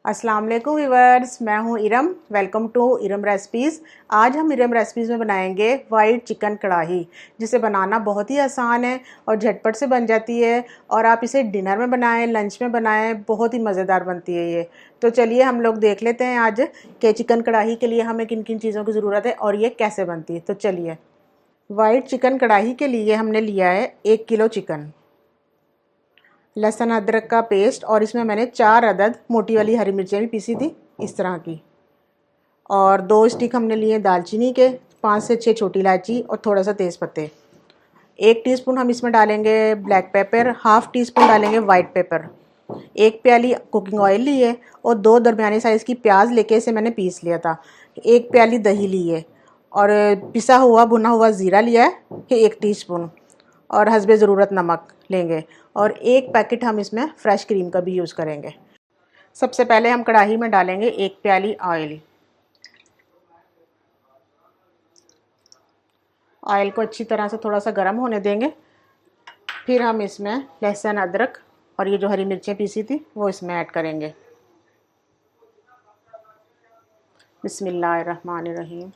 अस्सलाम वालेकुम व्यूअर्स, मैं हूं Iram. Welcome to Iram recipes. आज हम इरम रेसिपीज़ में बनाएंगे वाइट चिकन कढ़ाई, जिसे बनाना बहुत ही आसान है और झटपट से बन जाती है। और आप इसे डिनर में बनाएं, लंच में बनाएं, बहुत ही मज़ेदार बनती है ये। तो चलिए हम लोग देख लेते हैं आज कि चिकन कढ़ाई के लिए हमें किन किन चीज़ों की ज़रूरत है और ये कैसे बनती है। तो चलिए, वाइट चिकन कढ़ाई के लिए हमने लिया है 1 किलो चिकन, लहसुन अदरक का पेस्ट, और इसमें मैंने 4 अदद मोटी वाली हरी मिर्चें भी पीसी थी इस तरह की, और 2 स्टिक हमने लिए दालचीनी के, 5 से 6 छोटी इलायची और थोड़ा सा तेज़ पत्ते। 1 टीस्पून हम इसमें डालेंगे black pepper, half tea spoon डालेंगे वाइट पेपर। 1 प्याली कुकिंग ऑयल ली है और 2 दरमियाने साइज़ की प्याज लेके इसे मैंने पीस लिया था। 1 प्याली दही ली है और पिसा हुआ भुना हुआ ज़ीरा लिया है 1 टीस्पून, और हस्बे ज़रूरत नमक लेंगे, और 1 पैकेट हम इसमें फ्रेश क्रीम का भी यूज़ करेंगे। सबसे पहले हम कढ़ाई में डालेंगे 1 प्याली ऑयल। ऑयल को अच्छी तरह से थोड़ा सा गर्म होने देंगे। फिर हम इसमें लहसुन अदरक और ये जो हरी मिर्चें पीसी थी वो इसमें ऐड करेंगे। बिस्मिल्लाहिर्रहमानिर्रहीम।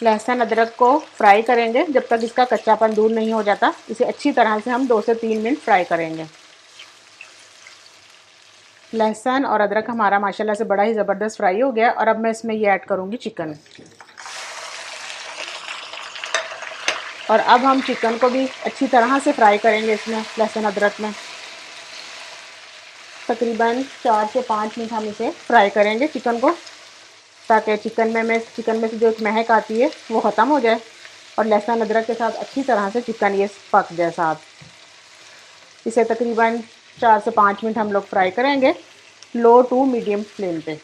लहसुन अदरक को फ्राई करेंगे जब तक इसका कच्चापन दूर नहीं हो जाता। इसे अच्छी तरह से हम 2 से 3 मिनट फ्राई करेंगे। लहसुन और अदरक हमारा माशाल्लाह से बड़ा ही ज़बरदस्त फ्राई हो गया, और अब मैं इसमें ये ऐड करूँगी चिकन। और अब हम चिकन को भी अच्छी तरह से फ्राई करेंगे इसमें लहसुन अदरक में। तकरीबन 4 से 5 मिनट हम इसे फ्राई करेंगे चिकन को, ताकि चिकन में से जो एक महक आती है वो ख़त्म हो जाए और लहसुन अदरक के साथ अच्छी तरह से चिकन ये पक जाए साथ। इसे तकरीबन 4 से 5 मिनट हम लोग फ्राई करेंगे लो टू मीडियम फ्लेम पे।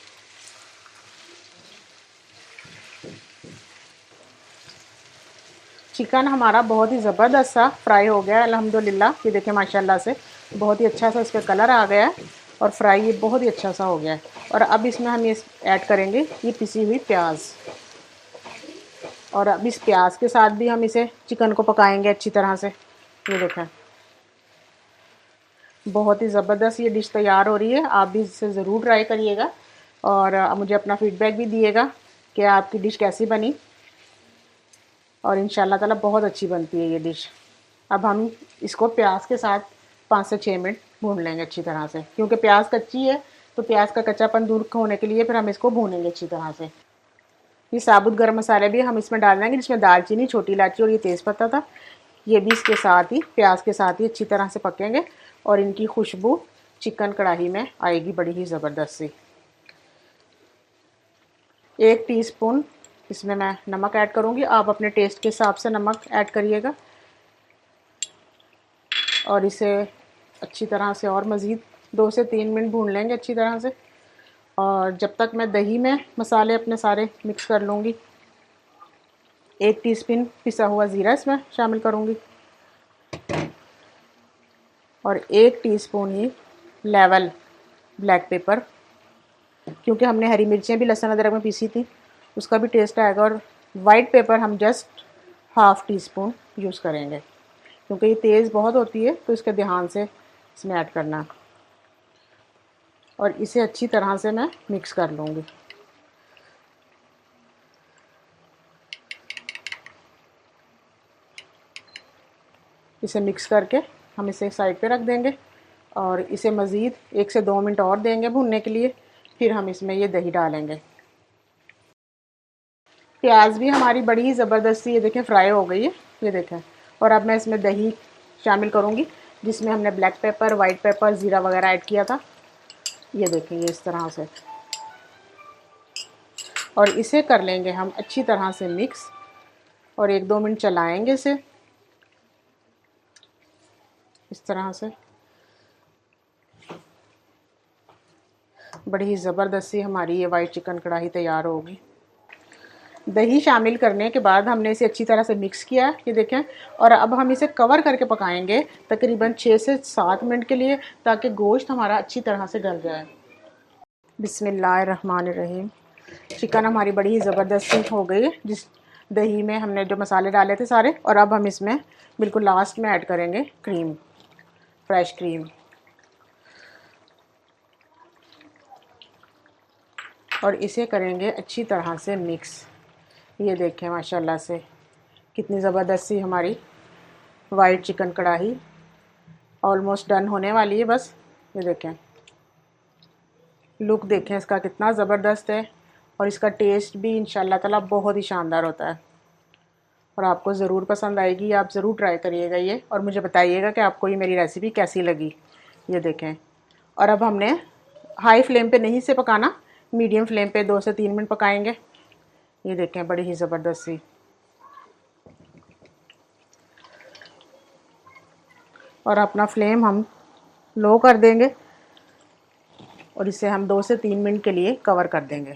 चिकन हमारा बहुत ही ज़बरदस्त सा फ्राई हो गया है अल्हम्दुलिल्लाह। ये देखें माशाल्लाह से बहुत ही अच्छा सा इसका कलर आ गया है और फ्राई ये बहुत ही अच्छा सा हो गया है। और अब इसमें हम ये ऐड करेंगे ये पिसी हुई प्याज, और अब इस प्याज के साथ भी हम इसे चिकन को पकाएंगे अच्छी तरह से। ये देखें बहुत ही ज़बरदस्त ये डिश तैयार हो रही है। आप भी इसे ज़रूर ट्राई करिएगा और मुझे अपना फ़ीडबैक भी दिएगा कि आपकी डिश कैसी बनी, और इंशाल्लाह ताला बहुत अच्छी बनती है ये डिश। अब हम इसको प्याज के साथ 5 से 6 मिनट भून लेंगे अच्छी तरह से, क्योंकि प्याज कच्ची है तो प्याज का कच्चापन दूर होने के लिए फिर हम इसको भूनेंगे अच्छी तरह से। ये साबुत गरम मसाले भी हम इसमें डाल देंगे, जिसमें दालचीनी, छोटी इलायची और ये तेज़पत्ता था। ये भी इसके साथ ही प्याज के साथ ही अच्छी तरह से पकेंगे और इनकी खुशबू चिकन कढ़ाई में आएगी बड़ी ही ज़बरदस्त सी। 1 टीस्पून इसमें मैं नमक ऐड करूँगी। आप अपने टेस्ट के हिसाब से नमक ऐड करिएगा, और इसे अच्छी तरह से और मज़ीद 2 से 3 मिनट भून लेंगे अच्छी तरह से। और जब तक मैं दही में मसाले अपने सारे मिक्स कर लूँगी। 1 टीस्पून पिसा हुआ ज़ीरा इसमें शामिल करूँगी, और 1 टीस्पून ही लेवल ब्लैक पेपर, क्योंकि हमने हरी मिर्चें भी लहसुन अदरक में पीसी थी, उसका भी टेस्ट आएगा। और वाइट पेपर हम just half tea spoon use करेंगे, क्योंकि ये तेज़ बहुत होती है तो इसके ध्यान से इसमें ऐड करना। और इसे अच्छी तरह से मैं मिक्स कर लूँगी। इसे मिक्स करके हम इसे साइड पे रख देंगे, और इसे मज़ीद 1 से 2 मिनट और देंगे भूनने के लिए। फिर हम इसमें ये दही डालेंगे। प्याज भी हमारी बड़ी ही ज़बरदस्ती ये देखें फ्राई हो गई है, ये देखें। और अब मैं इसमें दही शामिल करूँगी, जिसमें हमने ब्लैक पेपर, वाइट पेपर, ज़ीरा वगैरह ऐड किया था। ये देखें ये इस तरह से, और इसे कर लेंगे हम अच्छी तरह से मिक्स, और 1-2 मिनट चलाएंगे इसे इस तरह से। बड़ी ही ज़बरदस्ती हमारी ये वाइट चिकन कढ़ाई तैयार होगी। दही शामिल करने के बाद हमने इसे अच्छी तरह से मिक्स किया, ये देखें। और अब हम इसे कवर करके पकाएंगे तकरीबन 6 से 7 मिनट के लिए, ताकि गोश्त हमारा अच्छी तरह से गल जाए। बिस्मिल्लाहिर्रहमानिर्रहीम। चिकन हमारी बड़ी ही ज़बरदस्ती हो गई है, दही में हमने जो मसाले डाले थे सारे, और अब हम इसमें बिल्कुल लास्ट में ऐड करेंगे क्रीम, फ्रेश क्रीम। और इसे करेंगे अच्छी तरह से मिक्स। ये देखें माशाल्लाह से कितनी ज़बरदस्त सी हमारी वाइट चिकन कढ़ाई ऑलमोस्ट डन होने वाली है बस। ये देखें, लुक देखें इसका कितना ज़बरदस्त है, और इसका टेस्ट भी इंशाल्लाह ताला बहुत ही शानदार होता है और आपको ज़रूर पसंद आएगी। आप ज़रूर ट्राई करिएगा ये, और मुझे बताइएगा कि आपको ये मेरी रेसिपी कैसी लगी। ये देखें, और अब हमने हाई फ्लेम पे नहीं से पकाना, मीडियम फ्लेम पे 2 से 3 मिनट पकाएंगे। ये देखें बड़ी ही ज़बरदस्त सी, और अपना फ्लेम हम लो कर देंगे और इसे हम 2 से 3 मिनट के लिए कवर कर देंगे।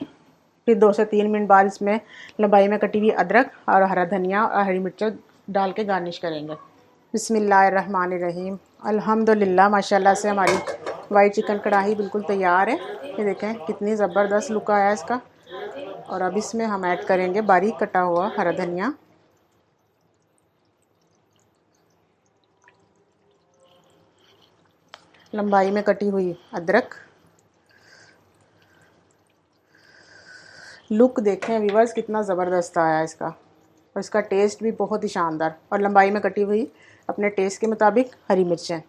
फिर 2 से 3 मिनट बाद इसमें लंबाई में कटी हुई अदरक और हरा धनिया और हरी मिर्च डाल के गार्निश करेंगे। बिस्मिल्लाहिर्रहमानिर्रहीम। अल्हम्दुलिल्लाह, माशाल्लाह से हमारी वाइट चिकन कढ़ाई बिल्कुल तैयार है। ये देखें कितनी ज़बरदस्त लुक आया है इसका। और अब इसमें हम ऐड करेंगे बारीक कटा हुआ हरा धनिया, लंबाई में कटी हुई अदरक। लुक देखें व्यूअर्स कितना ज़बरदस्त आया है इसका, और इसका टेस्ट भी बहुत ही शानदार, और लंबाई में कटी हुई अपने टेस्ट के मुताबिक हरी मिर्चें।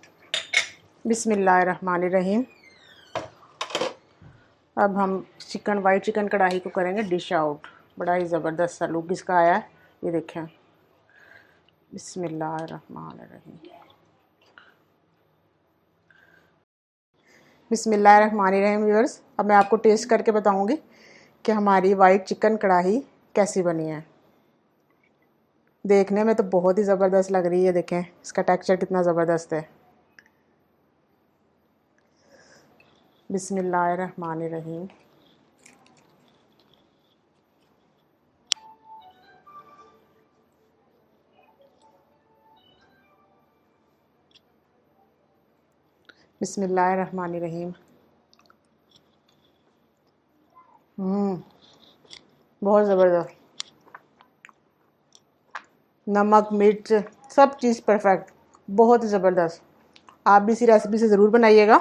बिस्मिल्लाहिर्रहमानिर्रहीम। अब हम वाइट चिकन कढ़ाई को करेंगे डिश आउट। बड़ा ही ज़बरदस्त सा लुक इसका आया है। ये देखें, बिस्मिल्लाहिर्रहमानिर्रहीम। बिस्मिल्लाहिर्रहमानिर्रहीम व्यूअर्स, अब मैं आपको टेस्ट करके बताऊंगी कि हमारी वाइट चिकन कढ़ाई कैसी बनी है। देखने में तो बहुत ही ज़बरदस्त लग रही है। देखें इसका टेक्सचर कितना ज़बरदस्त है। बिस्मिल्लाहिर्रहमानिर्रहीम। बिस्मिल्लाहिर्रहमानिर्रहीम। बहुत ज़बरदस्त, नमक मिर्च सब चीज़ परफेक्ट, बहुत ही ज़बरदस्त। आप भी इसी रेसिपी से ज़रूर बनाइएगा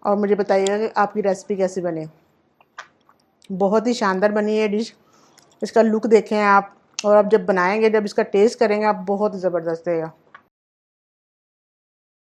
और मुझे बताइएगा कि आपकी रेसिपी कैसी बनी। बहुत ही शानदार बनी है डिश। इसका लुक देखें आप, और आप जब बनाएंगे, जब इसका टेस्ट करेंगे आप, बहुत ज़बरदस्त रहेगा।